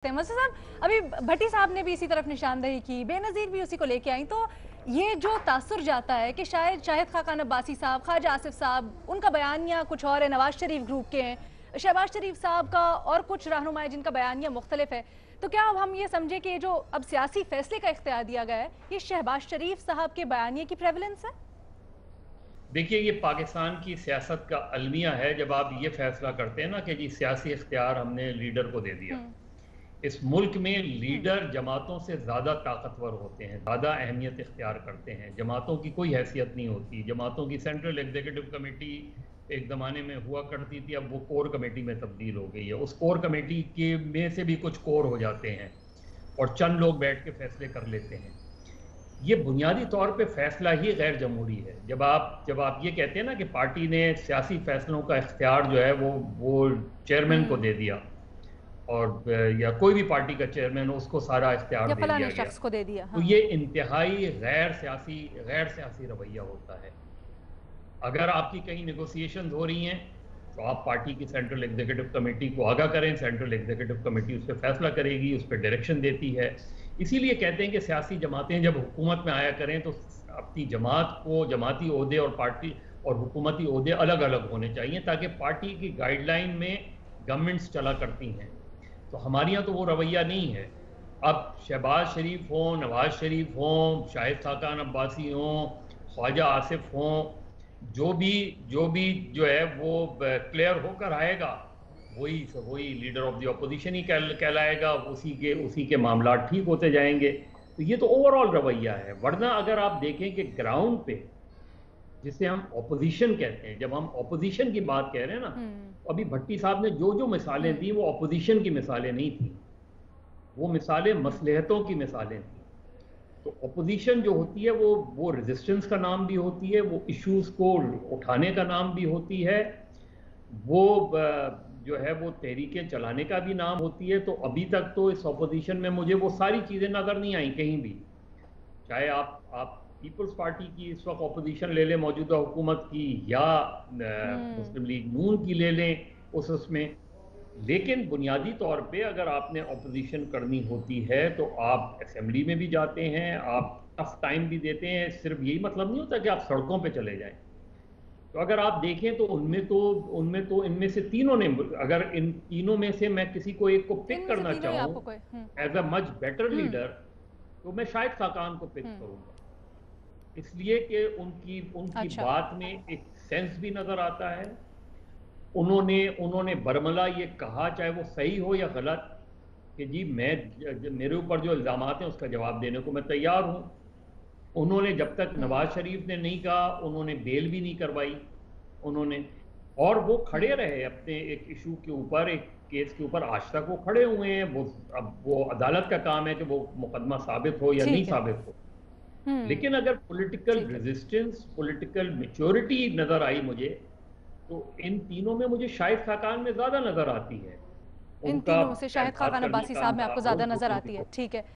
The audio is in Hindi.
मसूद साहब, अभी भट्टी साहब ने भी इसी तरफ निशानदेही की, बेनज़ीर भी उसी को लेके आई। तो ये जो तासुर जाता है कि शायद शाहिद खाकान अब्बासी साहब, ख्वाजा आसिफ साहब, उनका बयानिया कुछ और है, नवाज शरीफ ग्रुप के हैं, शहबाज शरीफ साहब का और कुछ रहनुमा है जिनका बयानिया मुख्तलिफ है। तो क्या अब हम ये समझे कि ये जो अब सियासी फैसले का इख्तियार दिया गया है, ये शहबाज शरीफ साहब के बयानिए की प्रेवलेंस है? देखिए, ये पाकिस्तान की सियासत का अलमिया है जब आप ये फैसला करते हैं ना कि जी सियासी इख्तियार हमने लीडर को दे दिया। हम्म। इस मुल्क में हम्म। लीडर जमातों से ज़्यादा ताकतवर होते हैं, ज़्यादा अहमियत इख्तियार करते हैं। जमातों की कोई हैसियत नहीं होती। जमातों की सेंट्रल एग्जीक्यूटिव कमेटी एक ज़माने में हुआ करती थी, अब वो कोर कमेटी में तब्दील हो गई है। उस कोर कमेटी के में से भी कुछ कोर हो जाते हैं और चंद लोग बैठ के फैसले कर लेते हैं। ये बुनियादी तौर पे फैसला ही गैर जमहूरी है। जब आप ये कहते हैं ना कि पार्टी ने सियासी फैसलों का इख्तियार जो है वो चेयरमैन को हम्म। दे दिया और या कोई भी पार्टी का चेयरमैन हो उसको सारा इख्तियार या दे दिया फलाने गया, शख्स को दे दिया, तो हाँ। ये इंतहाई गैर सियासी रवैया होता है। अगर आपकी कहीं नेगोशिएशन हो रही हैं तो आप पार्टी की सेंट्रल एग्जीक्यूटिव कमेटी को आगाह करें। सेंट्रल एग्जीक्यूटिव कमेटी उस पर फैसला करेगी, उस पर डायरेक्शन देती है। इसीलिए कहते हैं कि सियासी जमातें जब हुकूमत में आया करें तो अपनी जमात को जमाती ओहदे और पार्टी और हुकूमती ओहदे अलग अलग होने चाहिए ताकि पार्टी की गाइडलाइन में गवर्नमेंट्स चला करती हैं। तो हमारे यहाँ तो वो रवैया नहीं है। अब शहबाज शरीफ हों, नवाज शरीफ हों, शाहिद खाकान अब्बासी हों, ख्वाजा आसिफ हों, जो भी जो है वो क्लियर होकर आएगा, वही वही लीडर ऑफ द ऑपोजिशन ही कहलाएगा। उसी के मामला ठीक होते जाएंगे। तो ये तो ओवरऑल रवैया है। वरना अगर आप देखें कि ग्राउंड पे जिसे हम ऑपोजिशन कहते हैं, जब हम ऑपोजिशन की बात कह रहे हैं ना, हम्म। तो अभी भट्टी साहब ने जो जो मिसालें दी हम्म। वो ऑपोजिशन की मिसालें नहीं थी, वो मिसालें हम्म। मसलहतों की मिसालें थी। तो ऑपोजिशन जो होती है वो रेजिस्टेंस का नाम भी होती है, वो इश्यूज को उठाने का नाम भी होती है, वो जो है वो तहरीकें चलाने का भी नाम होती है। तो अभी तक तो इस ऑपोजिशन में मुझे वो सारी चीज़ें नज़र नहीं आई कहीं भी। चाहे आप पीपल्स पार्टी की इस वक्त ऑपोजिशन ले लें मौजूदा हुकूमत की, या हम्म। मुस्लिम लीग नून की ले लें उसमें। लेकिन बुनियादी तौर पे अगर आपने ऑपोजिशन करनी होती है तो आप असेंबली में भी जाते हैं, आप टफ टाइम भी देते हैं। सिर्फ यही मतलब नहीं होता कि आप सड़कों पे चले जाएं। तो अगर आप देखें तो उनमें तो इनमें से तीनों ने, अगर इन तीनों में से मैं किसी को एक को पिक इनमें से करना तीनों ही चाहूं आपको कोई? As a much better hmm. Leader, तो मैं शायद खाकान को पिक हम्म। करूंगा। इसलिए कि उनकी उनकी अच्छा। बात में एक सेंस भी नजर आता है। उन्होंने उन्होंने बरमला ये कहा, चाहे वो सही हो या गलत, कि जी मेरे ऊपर जो इल्जामात हैं उसका जवाब देने को मैं तैयार हूं। उन्होंने जब तक हम्म। नवाज शरीफ ने नहीं कहा, उन्होंने बेल भी नहीं करवाई उन्होंने। और वो खड़े हम्म। रहे अपने एक इशू के ऊपर, एक केस के ऊपर, आज तक वो खड़े हुए हैं। अब वो अदालत का काम है कि वो मुकदमा साबित हो या नहीं ठीक है। साबित हो। हम्म। लेकिन अगर पॉलिटिकल ठीक है। रेजिस्टेंस, पॉलिटिकल मैच्योरिटी नजर आई मुझे, तो इन तीनों में मुझे शाहिद खाकान में ज्यादा नजर आती है। इन उनका तीनों में से शाहिद बात खाकान करने अब्बासी का साहब में आपको अंदाज, ज्यादा नजर उनकी आती है, ठीक है।